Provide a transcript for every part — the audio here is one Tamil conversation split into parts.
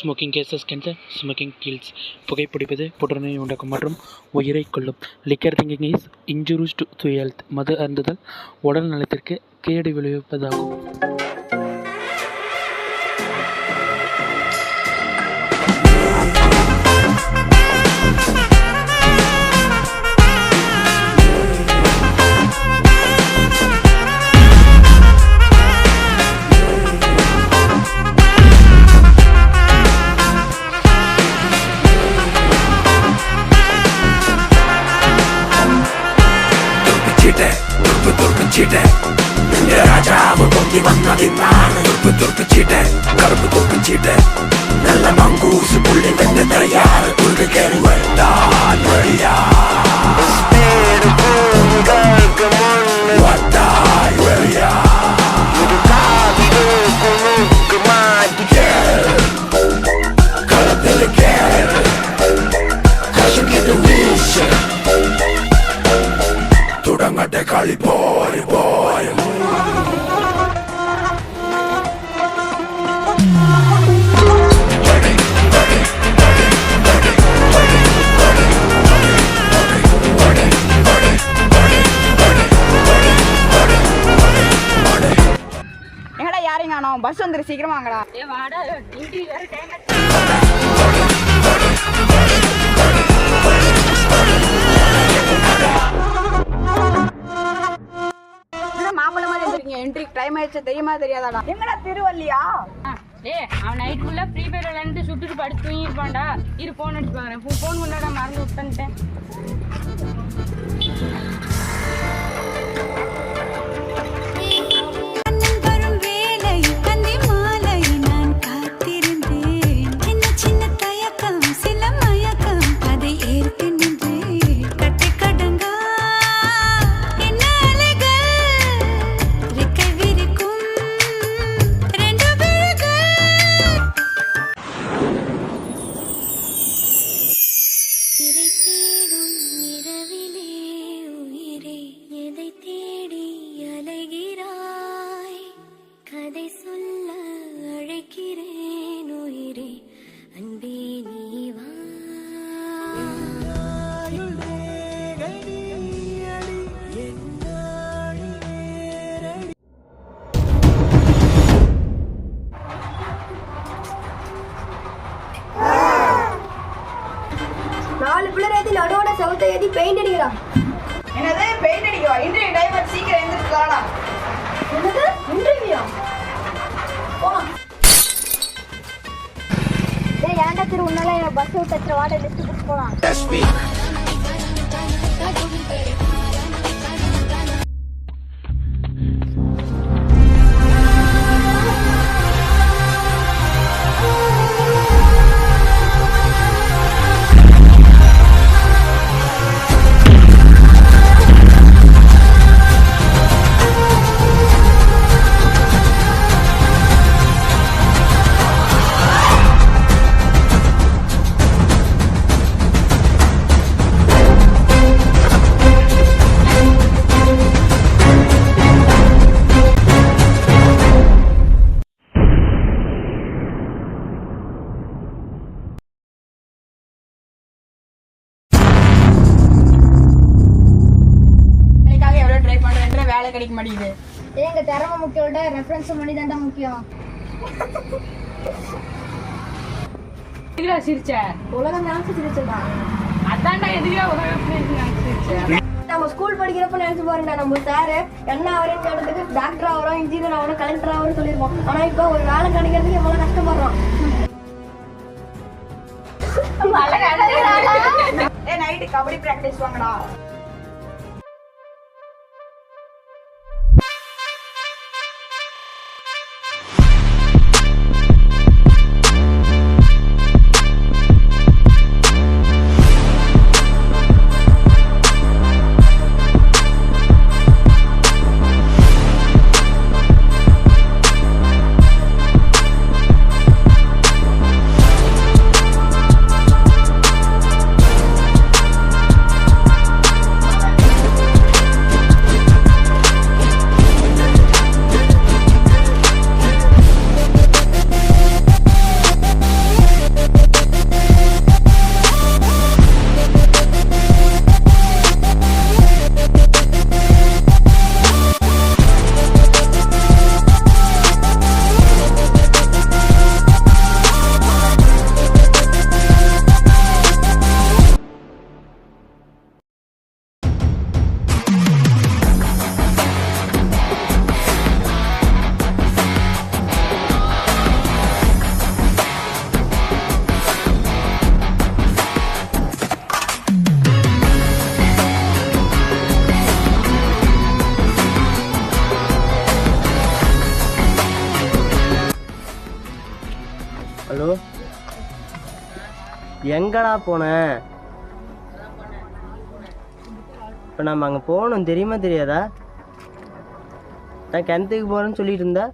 Smoking causes cancer, smoking kills. புகைப்பிடிப்பது புற்றுநோயை உண்டாக்கும் மற்றும் உயிரை கொல்லும். Liquor drinking is injurious to health. மது அருந்துதல் உடல் நலத்திற்கு கேடு விளைவிப்பதாகும். ராஜாவு பொங்கி வந்ததின்னான் துருப்பிச்சீட்ட கருப்பு துருப்பிச்சீட்ட நல்ல மங்கூசு புள்ளி வெந்த தரையாறு குறுக்கு கேள்வி வந்தால் வழியா வந்தாய் வழியா களத்தில் கேள்வி கசுக்கிட்டு வீச തുടങ്ങട്ടെ കളി പോര് പോര്. எங்கடா யாரையும் காணோம்? பஸ் வந்துரு, சீக்கிரம் வாங்கடா. மாப்பிள்ள மாதிரி இருக்கீங்க. என்ட்ரி டைம் ஆயிடுச்சு, தெரியுமா தெரியாதாடா? எங்கடா திருவள்ளியா? அவன் நைட் ஃபுல்லா ஃப்ரீ ஃபயர் விளையாண்டு சுட்டுட்டு படுத்து தூங்கிருப்பான்டா. இரு போன் அடிச்சு பாக்குறேன். போன் முன்னாடி மறந்து விட்டுட்டேன். நாலு பிள்ளை நடுவோட சவுத்தை ஏதி பெயிண்ட் அடிக்கிறான். என்னது பெயிண்ட் அடிக்கவா? இன்றைய டைம் சீக்கிரம் எழுந்திருக்கலாம்டா. என்னது இன்டர்வியூ? ஏன்டா திரு உன்னால பஸ் விட்டு வாட லிஸ்ட் கொடுத்து போலாம். கிடைக்க மாட்டேங்குது. எங்க திறமை முக்கியம், ரெஃபரன்ஸ் மணி தான்டா முக்கியம். எதுக்குடா சிரிச்ச? உலகம் நினைச்சு சிரிச்சதா? அதான்டா எதுக்குடா உலகம் சிரிச்ச? நம்ம ஸ்கூல் படிக்கிறப்ப நினைச்சு பாருங்கடா, நம்ம சார் என்ன ஆவரேன்னு கேட்டதுக்கு டாக்டர் ஆகிறோம், இன்ஜினியர் ஆகிறோம், கலெக்டர் ஆகிறோம் சொல்லியிருப்போம். ஆனா இப்போ ஒரு வேலை கிடைக்கிறதுக்கு எவ்வளவு கஷ்டப்படுறோம். நைட்டு கபடி பிராக்டிஸ் வாங்கடா. எங்கடா போனேன்? இப்போ நம்ம அங்கே போகணும், தெரியுமா தெரியாதா? நான் கிணத்துக்கு போகிறேன்னு சொல்லிட்டு இருந்தா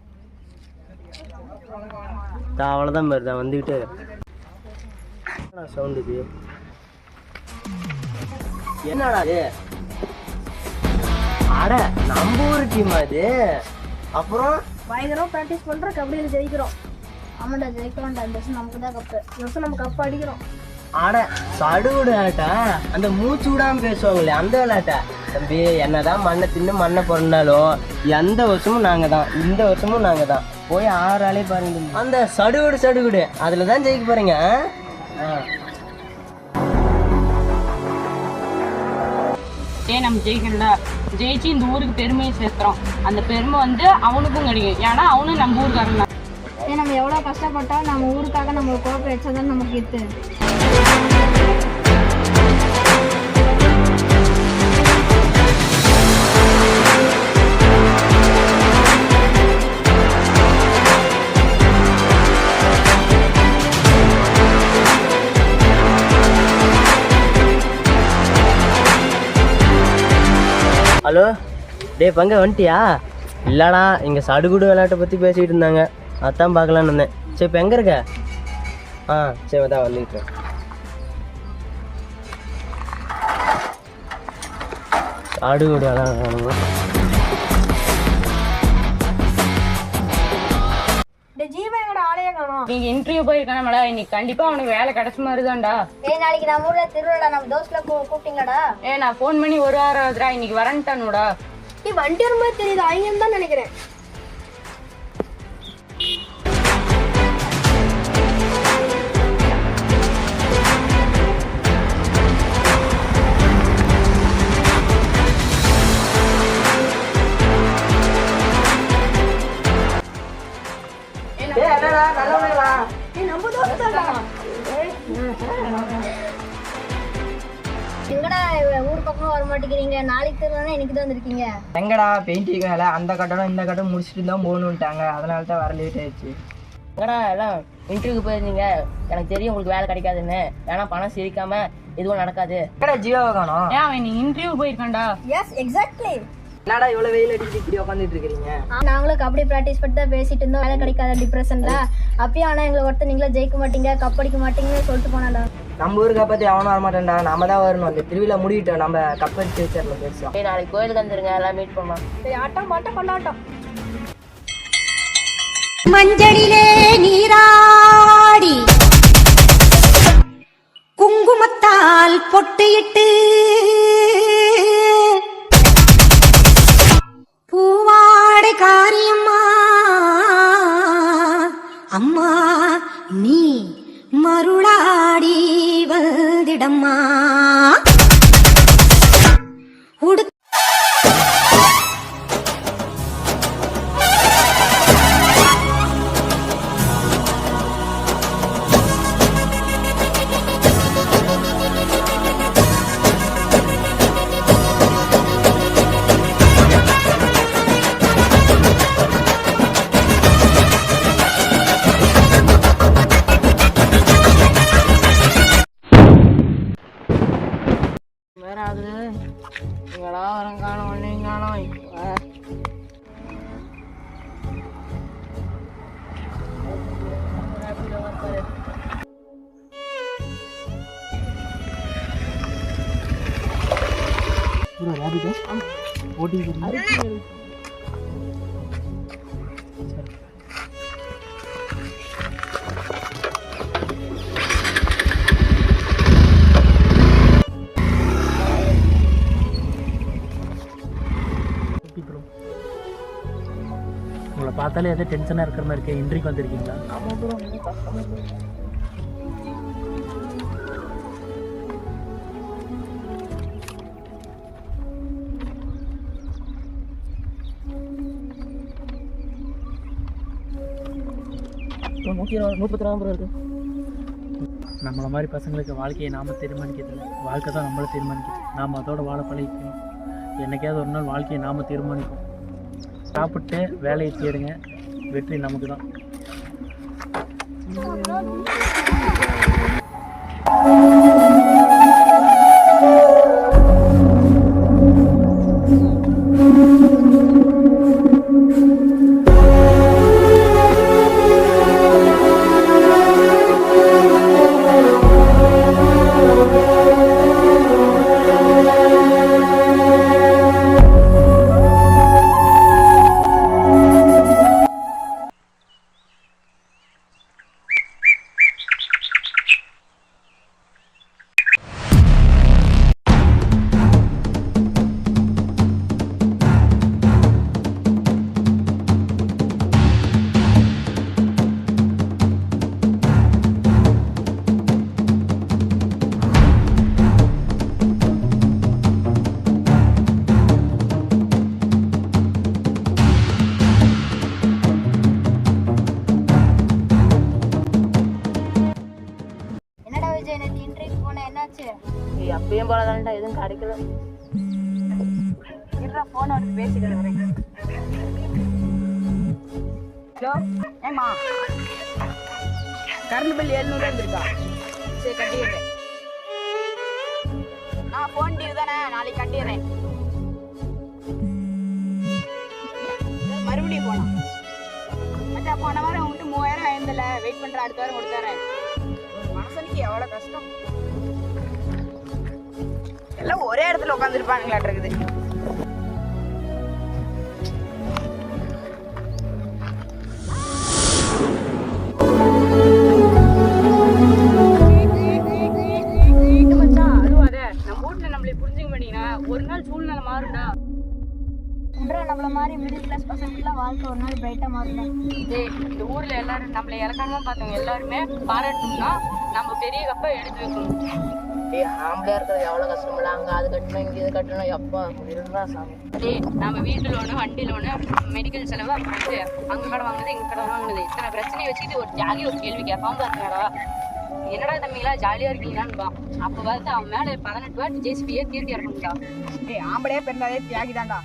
அவ்வளோதான் பாரு, நான் வந்துக்கிட்டே சவுண்டுக்கு. என்னடா அது? அட நம்ம ஊர் டீம் அது. அப்புறம் பயங்கரமாக ப்ராக்டிஸ் பண்ணுறோம், கபடியில் ஜெயிக்கிறோம். ஆமாண்டா ஜெயிக்கிறோம்டா, இந்த வருஷம் நமக்கு தான் கப்பு. இந்த வருஷம் நம்ம கப்பு அடிக்கிறோம். ஆட சடுகுடு விளையாட்டா? அந்த மூச்சு விடாம பேசுவாங்களே அந்த விளையாட்டா? தம்பி, என்னதான் மண்ணை தின்னு மண்ணை பிறந்தாலும் எந்த வருஷமும் நாங்கள் தான், இந்த வருஷமும் நாங்கள் தான். போய் 6 ஆளே பாருங்க. அந்த சடுகுடு அதில் தான் ஜெயிக்க போகிறீங்க. நம்ம ஜெயிக்கணும்டா, ஜெயிச்சு இந்த ஊருக்கு பெருமையை சேர்த்துறோம். அந்த பெருமை வந்து அவனுக்கும் கிடைக்கும், ஏன்னா அவனும் நம்ம ஊருக்காரன் தான். நம்ம எவ்வளோ கஷ்டப்பட்டாலும் நம்ம ஊருக்காக நம்ம கோப்பை வச்சதான் நமக்கு இது. ஹலோ டே பங்க, வந்துட்டியா? இல்லைடா, இங்கே சடுகுடு விளையாட்டை பற்றி பேசிகிட்டு இருந்தாங்க, அதான் பார்க்கலான்னு இருந்தேன். சரி, இப்போ எங்கே இருக்க? சரி, தான் வந்துக்கிட்டேன். சடுகுடு விளையாடுறானுங்க. நீங்க இன்டர்வியூ போயிருக்கானடா, இன்னைக்கு கண்டிப்பா அவனுக்கு வேலை கிடைச்ச மாதிரி தான்டா. நாளைக்கு நம்ம ஊர்ல திருவிழா, நம்ம தோஸ்ல கூப்பிட்டீங்களாடா? நான் ஃபோன் பண்ணி ஒரு வாரம் ஆகுதுடா, இன்னைக்கு வரேன்ட்டானுடா. நீ வண்டி வரும்போது தெரியுது, அவங்க தான் நினைக்கிறேன். எங்கடா ஊர் பக்கம் வர மாட்டேங்கிறீங்க? நாளைக்கு திருவிழா, இன்னைக்கு தான் வந்திருக்கீங்க. எங்கடா பெயிண்டிங் வேலை, அந்த கட்டடம் இந்த கட்டடம் முடிச்சுட்டு தான் போகணுன்ட்டாங்க, அதனால தான் வர லேட் ஆயிடுச்சு. எங்கடா எல்லாம் இன்டர்வியூக்கு போயிருந்தீங்க, எனக்கு தெரியும் உங்களுக்கு வேலை கிடைக்காதுன்னு. ஏன்னா பணம் சிரிக்காம எதுவும் நடக்காது. எங்கடா ஜீவாவை காணோம்? அவன் நீ இன்டர்வியூ போயிருக்கான்டா. Yes exactly. என்னடா இவ்வளவு வெயில் அடிச்சுட்டு இப்படி உட்காந்துட்டு இருக்கீங்க? நாங்களும் கபடி ப்ராக்டிஸ் பண்ணி தான் பேசிட்டு இருந்தோம், வேலை கிடைக்காத டிப்ரெஷன்ல. அப்பயும் ஆனா எங்களை ஒருத்தர் நீங்களே ஜெயிக்க மாட்டீங்க, கப் அடிக்க மாட்டீங்கன்னு சொல்லிட்டு போனாடா. நம்ம ஊருக்கு பத்தி அவனும் வரமாட்டேன்டா, நம்ம தான் வரணும். அந்த திருவிழா முடிவிட்டோம், நம்ம கப்படிச்சு வச்சிடலாம் பேசுவோம். நாளைக்கு கோயிலுக்கு வந்துருங்க, எல்லாம் மீட் பண்ணலாம். ஆட்டம் பாட்டம் கொண்டாட்டம். மஞ்சளிலே நீராடி குங்குமத்தால் பொட்டியிட்டு பூவாடை காரியம்மா அம்மா நீ மருளாடி வந்திடம்மா. வேற ஆகுது, எங்கடா வரம் காணும், ஒன்னையும் காணும். உங்களை பார்த்தாலே எதோ டென்ஷனாக இருக்கிற மாதிரி இருக்கே. இன்றைக்கு வந்திருக்கீங்களா? நம்மளை மாதிரி பசங்களுக்கு வாழ்க்கையை நாம் தீர்மானிக்கிறதில்ல, வாழ்க்கை தான் நம்மளை தீர்மானிக்குது. நாம் அதோட வாழ பழகிக்கணும். என்னைக்காவது ஒரு நாள் வாழ்க்கையை நாம் தீர்மானிப்போம். சாப்பிட்டு வேலையை தேடுங்க, வெற்றி நமக்கு தான். ஏன்டா எதுவும் கிடைக்கல. போன் எடுத்து பேசிக்கிறேன். ஹலோ ஏம்மா, கரண்ட் பில் 700 இருந்திருக்கா? சரி கட்டிடுறேன். நான் போன் டியூ தானே, நாளைக்கு கட்டிடுறேன். மறுபடியும் போலாம் மச்சா. போன வாரம் உங்கள்கிட்ட 3000 ஆயிருந்தில்ல, வெயிட் பண்ற அடுத்த வாரம் கொடுத்துறேன். மனசனுக்கு எவ்வளவு கஷ்டம். எல்லாம் ஒரே இடத்துல உட்காந்துருப்பானுங்களாட்டு இருக்குது. ஒரு நாள் சூழ்நிலை மாறும்டா. நம்மள மாதிரி மிடில் கிளாஸ் பசங்களுக்குலாம் வாழ்க்கை ஒரு நாள் பிரைட்டா மாறும்டா. இந்த ஊர்ல எல்லாரும் நம்மளை இறக்காம பார்த்தவங்க எல்லாருமே பாராட்டணும்னா நம்ம பெரிய கப்பை எடுத்து வைக்கணும். ஆம்பளையா இருக்கிறது எவ்வளவு கஷ்டம் இல்லை. அங்க அது கட்டணும், இங்க இது கட்டணும், எப்பா இதுதான் சாமி. நம்ம வீட்டு லோனு, வண்டி லோனு, மெடிக்கல் செலவு, அப்புறம் அங்க கடை வாங்குறது, இங்க கடை வாங்குறது, இத்தனை பிரச்சனையை வச்சுட்டு ஒரு ஜாலியாக ஒரு கேள்வி கேட்பான் பாருங்கடா. என்னடா தம்பிங்களா ஜாலியா இருக்கீங்களான்னு. அப்ப பார்த்து அவன் மேல 18 வாட்டி ஜேசிபியே தீர்த்தி இறக்கணும்டா. ஆம்பளையே பிறந்தாலே தியாகிதான்டா.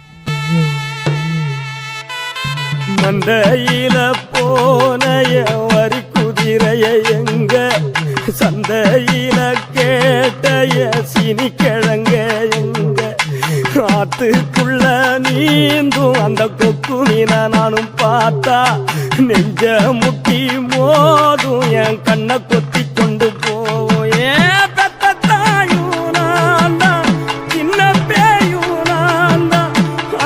மந்தையில போனைய வரி குதிரைய எங்க, சந்தையில கேட்டைய சினி கிழங்க எங்க, ஆத்துக்குள்ள நீந்தும் அந்த கொக்கு மீன நானும் பார்த்தா நெஞ்ச முட்டி மோதும் என் கண்ணை கொத்தி கொண்டு போவோம். ஏன் பெத்த தாயும் நான் தான், சின்ன பேயும் நான் தான்,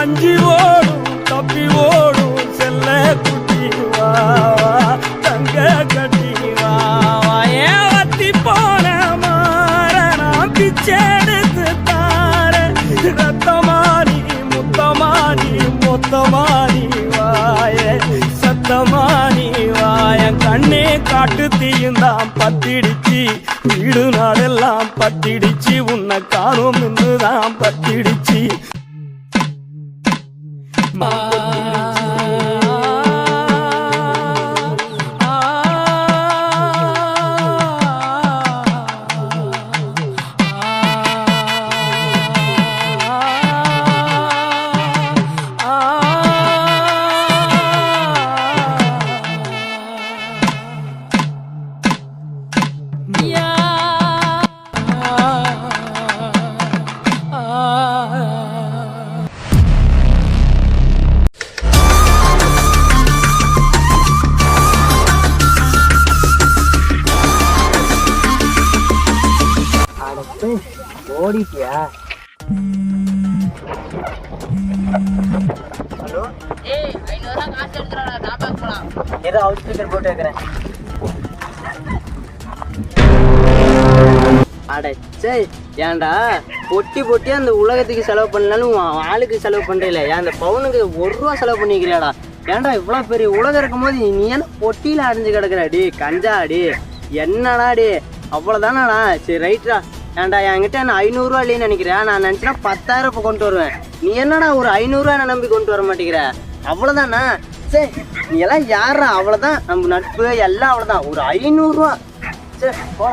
அஞ்சி ஓடும் தப்பி ஓடும் செல்ல குட்டி வா தங்க கட்டி வா. ஏன் வத்தி போன மாற நான் பிச்செடுத்து தார, ரத்தமானி முத்தமானி மொத்தமானி வாய சத்தமானி வாய. கண்ணே காட்டு தீயுந்தான் பத்திடிச்சு, வீடு நாடெல்லாம் பத்திடிச்சு, உன்னை காணும் என்றுதான் பத்திடிச்சு. ஓடிட்டியா? ஹலோ, 500 காசு எடுத்துறாடா, டாபாக் போலாம். ஏதோ அவுட் ஸ்பீக்கர் போட்டு வைக்கிறேன். அடச்சே, ஏன்டா பொட்டி பொட்டி அந்த உலகத்துக்கு செலவு பண்ணலாலும் ஆளுக்கு செலவு பண்றீல, ஏன் அந்த பவுனுக்கு 1 ரூபா செலவு பண்ணிக்கிறாடா? ஏன்டா இவ்வளோ பெரிய உலகம் இருக்கும் போது நீ என்ன பொட்டியில் அடைஞ்சு கிடக்குறாடி கஞ்சாடி? என்னடா டி, அவ்வளோதானாடா? சரி ரைட்ரா. ஏன்டா என்கிட்ட நான் 500 ரூபா இல்லைன்னு நினைக்கிறேன். நான் நினச்சினா 10,000 இப்போ கொண்டு வருவேன். நீ என்னடா ஒரு 500 ரூபா நான் நம்பி கொண்டு வர மாட்டேங்கிற? அவ்வளோதானா? சரி நீ எல்லாம் யாரா? அவ்வளோதான் நம்ம நட்பு எல்லாம் அவ்வளோதான். ஒரு 500 ரூபா சரி போ.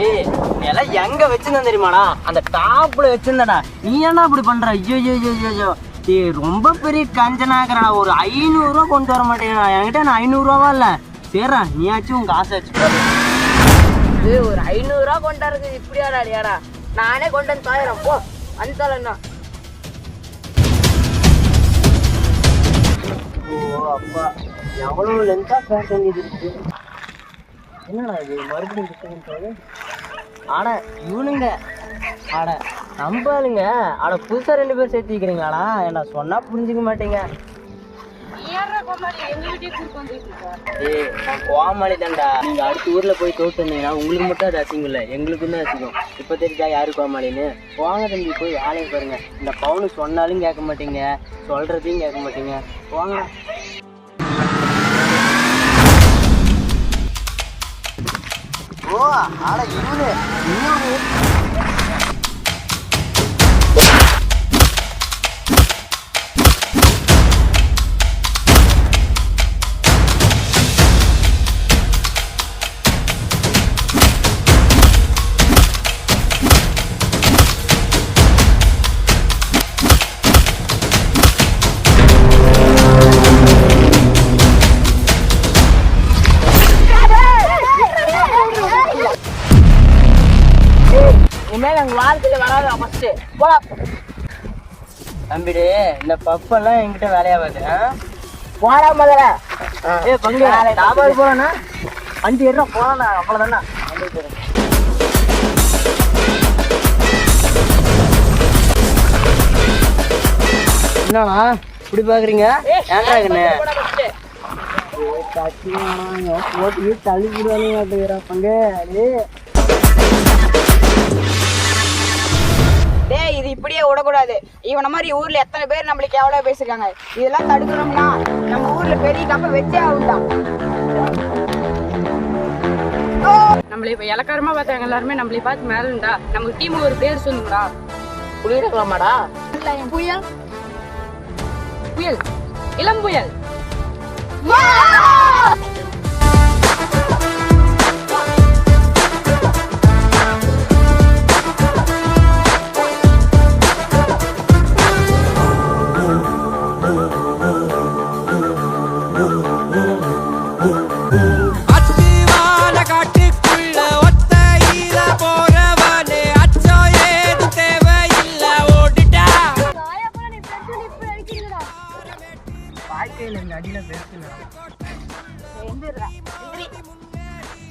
ஏய் நீ எல்லாம் எங்க வச்சிருந்தேன் தெரியுமாடா? அந்த டாப்ல வச்சிருந்தடா. நீ ஏன்னா அப்படி பண்ற? ஐயோ ஐயோ ஐயோ, ஏய் ரொம்ப பெரிய கஞ்சனாக்கிறடா. ஒரு 500 ரூபா கொண்டு வர மாட்டேங்கிறா. என்கிட்ட நான் 500 ரூபாவா இல்லை. சரிடா நீயாச்சும் உங்க காசை வச்சு ஒரு 500 ரூபா கொண்டாடுறது இப்படியாடா அடியாடா? நானே கொண்டு வந்து தாயிரம் போ அனுத்தாலண்ணா. ஓ அப்பா, எவ்வளவு லென்த்தா பேச வேண்டியது இருக்கு. என்னடா இது மறுபடியும்? ஆட இவனுங்க, ஆட நம்பாளுங்க, ஆட புதுசா 2 பேர் சேர்த்து வைக்கிறீங்களாடா? ஏன்னா சொன்னா புரிஞ்சுக்க மாட்டீங்க. ஏய் நான் கோமாளி தான்டா. நீங்க அடுத்த ஊர்ல போய் தோட்டு வந்தீங்கன்னா உங்களுக்கு மட்டும் அது அசிங்கம் இல்லை, எங்களுக்கும் தான் அசிங்கம். இப்போ தெரிஞ்சா யாரு கோமாளின்னு? வாங்க தம்பி போய் வேலையை பாருங்க. இந்த பவுனு சொன்னாலும் கேட்க மாட்டீங்க, சொல்றதையும் கேட்க மாட்டீங்க. வாங்க. ஓ ஆட இவனு இன்னொரு வாழ்க்கையில வராது ஃபர்ஸ்ட் போலாம். தம்பிடு இந்த பப்பெல்லாம் என்கிட்ட வேலையாகாது. போறா முதல்ல. பங்கு சாப்பாடு போறேன்னா வண்டி ஏறா போறா அவ்வளவுதானே. என்னண்ணா இப்படி பாக்குறீங்க? ஏன்றாங்கண்ணே போட்டு தள்ளி விடுவாங்க பங்கு. டேய் இது இப்படியே விடக்கூடாது. இவன மாதிரி ஊர்ல எத்தனை பேர் நம்மளுக்கு எவ்வளவு பேசிருக்காங்க. இதெல்லாம் தடுக்கணும்னா நம்ம ஊர்ல பெரிய கப்ப வச்சே ஆகும்தான். நம்மள இப்ப இலக்காரமா பார்த்தாங்க எல்லாருமே நம்மளை பார்த்து மேல இருந்தா நமக்கு டீம் ஒரு பேர் சொல்லுங்கடா. புலிடலாமாடா? புயல் புயல் இளம் புயல்.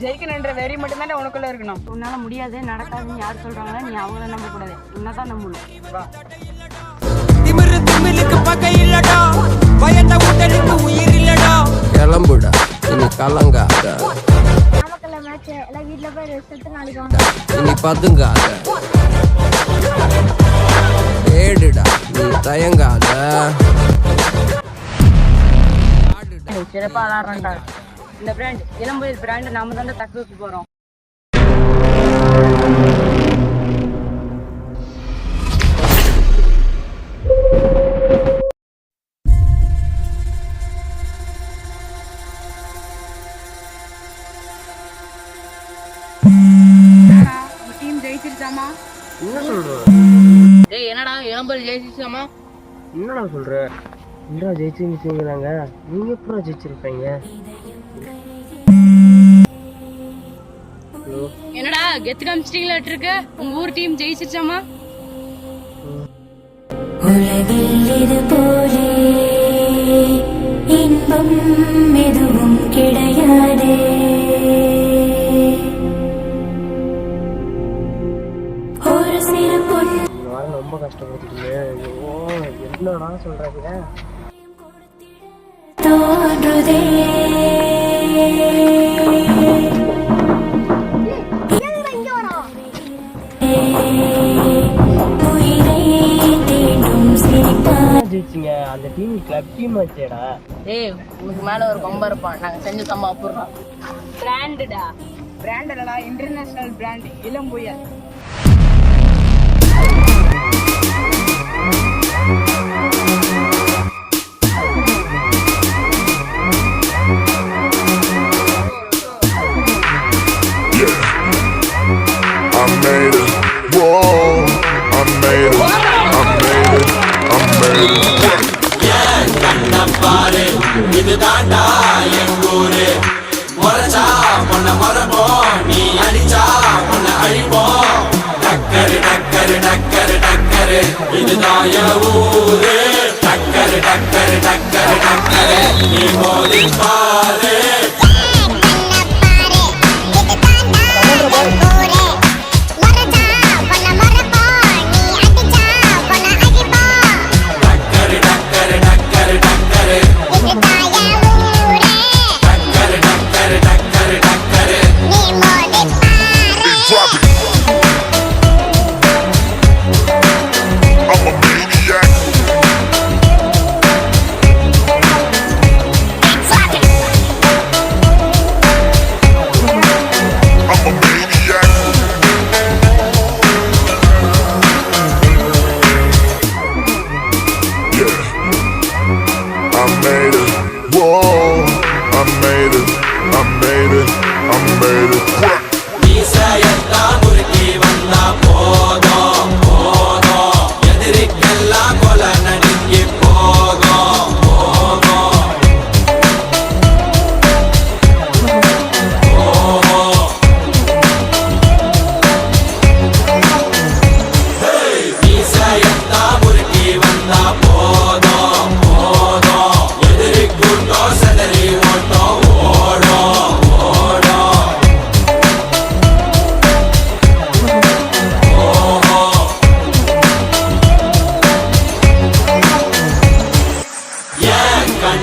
ஜெயிக்கணுன்ற வெறி மட்டும் தானே உனக்குள்ள இருக்கணும். உன்னால முடியாது நடக்காதுன்னு யார் சொல்றாங்களோ நீ அவங்கள நம்ப கூடாது. உன்னதான் நம்பணும். திமிருக்கு பகை இல்லடா, பயந்த உடலுக்கு உயிர் இல்லடா. கிளம்புடா இனி கலங்காத, இனி பதுங்காத, ஏடுடா நீ தயங்காத. சிறப்பா விளாடுறா. இந்த பிராண்ட் இளம்புயல் பிராண்ட் நாம தான் தக்க வைக்க போறோம். டீம் ஜெயிச்சிருச்சாமா? என்ன சொல்ற? டேய் என்னடா இளம்பல் ஜெயிச்சிச்சாமா? என்னடா சொல்ற? என்னடா ஜெயிச்சுங்கிறாங்க? நீங்க எப்படா ஜெயிச்சிருப்பீங்க? என்னடா கெத்து காமிச்சிட்டீங்களா இருக்கு? உங்க ஊர் டீம் ஜெயிச்சிருச்சாமா? உலகில் இது போலே இன்பம் எதுவும் கிடையாது. ஒரு சிறு பொண்ணு ரொம்ப கஷ்டப்பட்டுட்டீங்க. ஐயோ என்னடா சொல்றாங்க? தோன்றுதே ஜெயிச்சிங்க. அந்த டீம் கிளப் டீம் ஆச்சேடா. டேய் உனக்கு மேல ஒரு கொம்பா இருப்பான். நாங்க செஞ்சு தம்மா போடுறோம். பிராண்டடா. பிராண்ட் இல்லடா, இன்டர்நேஷனல் பிராண்ட் இளம் புயல். I made it, whoa, I made it, I made it, I made it. கண்ணப்பாரு இது தாண்டா எங்கூரு. முறைச்சா பொண்ண மரபோம், நீ அடிச்சா பொண்ண அழிப்போம். டக்கரு டக்கரு டக்கரு டக்கரு இதுதான் என் ஊரு. டக்கரு டக்கரு டக்கரு டக்கரு நீ மோதி பாரு.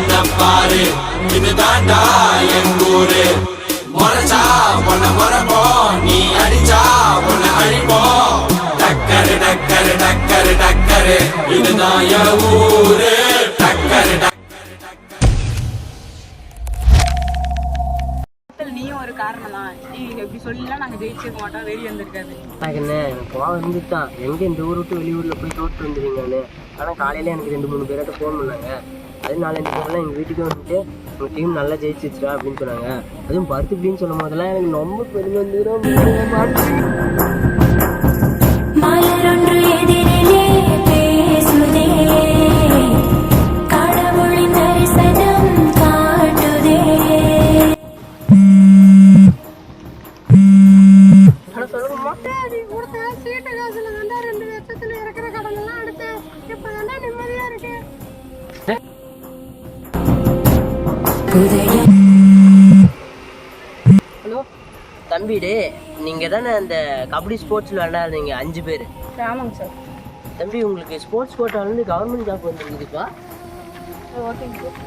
என்ன பாரு இதுதான்டா எங்கூரு முறைச்சா உன்னை முறைப்போம் நீ அடிச்சா உன்னை அழிப்போம் டக்கரு டக்கரு டக்கரு டக்கரு இதுதான் என் ஊரு டக்கரு நீயும் ஒரு காரணம் தான். நீங்க இப்படி சொல்லலாம் நாங்க ஜெயிச்சிருக்க மாட்டோம், வெறி வந்திருக்காது. எனக்கு என்ன கோவம் இருந்துட்டான். எங்க இந்த ஊர் விட்டு வெளியூர்ல போய் தோற்று வந்துருவீங்கன்னு. ஆனா காலையில எனக்கு 2-3 பேர்கிட்ட ஃபோன் பண்ணாங்க. அது 4-5 பேர்லாம் எங்க வீட்டுக்கு வந்துட்டு உங்க டீம் நல்லா ஜெயிச்சிச்சுடா அப்படின்னு சொன்னாங்க. அதுவும் பருத்து அப்படின்னு சொல்லும் போதெல்லாம் எனக்கு ரொம்ப பெருமை வந்துடும். மலரொன்று எதிரிலே பேசுதே, கடவுளின் தரிசனம் காட்டுதே. ஹலோ தம்பிடே, நீங்க தானே அந்த கபடி ஸ்போர்ட்ஸ்ல விளையாடுறீங்க 5 பேர்? ஆமாங்க சார். தம்பி உங்களுக்கு ஸ்போர்ட்ஸ் கோட்டாலேருந்து கவர்மெண்ட் ஜாப் வந்துருக்குதுப்பா. ஓகேங்க சார்.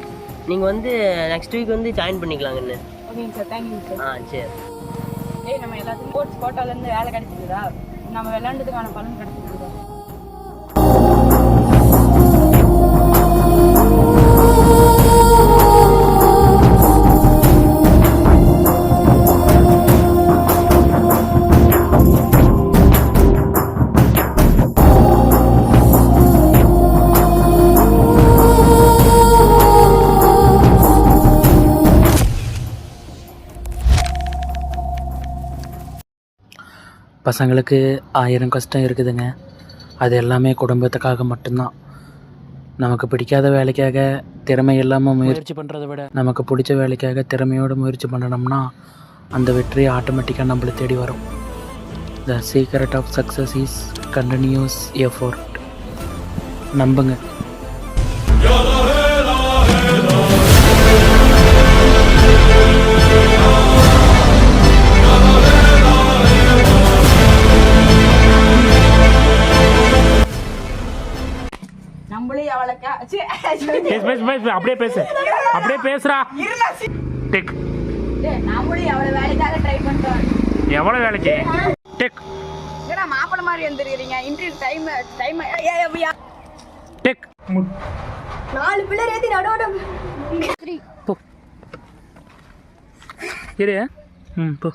நீங்க வந்து நெக்ஸ்ட் வீக் வந்து ஜாயின் பண்ணிக்கலாங்கண்ணே. ஓகேங்க சார், தேங்க்யூங்க சார். சரி. நம்ம எல்லாத்துக்கும் ஸ்போர்ட்ஸ் கோட்டாலேருந்து வேலை கிடைச்சிருக்குதா? நம்ம விளையாண்டதுக்கான பலன் கிடைச்சிருக்குதா? பசங்களுக்கு 1000 கஷ்டம் இருக்குதுங்க. அது எல்லாமே குடும்பத்துக்காக மட்டும்தான். நமக்கு பிடிக்காத வேலைக்காக திறமை இல்லாமல் முயற்சி பண்ணுறதை விட நமக்கு பிடிச்ச வேலைக்காக திறமையோடு முயற்சி பண்ணணும்னா அந்த வெற்றி ஆட்டோமேட்டிக்காக நம்மளை தேடி வரும். The secret of success is continuous effort. நம்புங்க. நம்மளே அவளுக்கா அப்படியே பேசுறா. டெக் நம்மளே அவளை வேலைக்காக ட்ரை பண்ணிட்டோம். எவ்வளோ வேலைக்கு? டெக் ஏன்னா மாப்பிள்ள மாதிரி வந்துருக்கீங்க. இன்டர்வியூ டைம் டெக் 4 பிள்ளை ஏத்தி நடுவோட போ இரு. போ.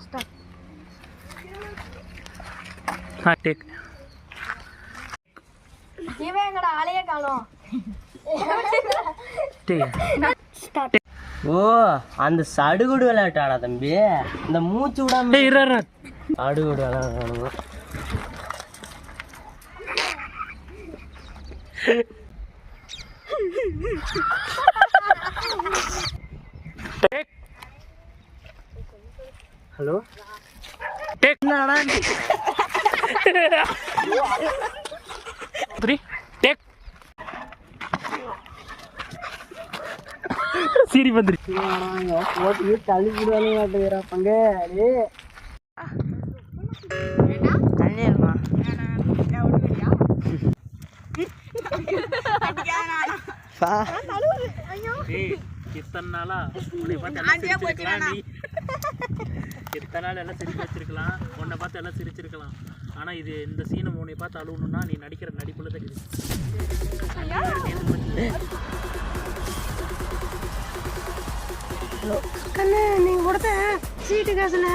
டெக் இவன் எங்கடா ஆளையே காணோம். ஓ அந்த சடுகுடு விளையாட்டாடா தம்பி, இந்த மூச்சு விடாம சடுகுடு விளையாடணும். ஹலோ டெக் டெக் சீரி வந்துருச்சு. போட்டு தள்ளிவிடுவானே மாட்டேங்கிறா பங்க. இத்தனை நாளா உன்னை பார்த்து எல்லாம் சிரிச்சிருக்கலாம். நீ இத்தனை நாள் எல்லாம் சிரிக்க வச்சிருக்கலாம், உன்னை பார்த்து எல்லாம் சிரிச்சிருக்கலாம். ஆனால் இது இந்த சீனை உன்னை பார்த்து அழுவணும்னா நீ நடிக்கிற நடிப்புல தான் இருக்குது. கண்ணு நீங்க கொடுத்த சீட்டு காசுல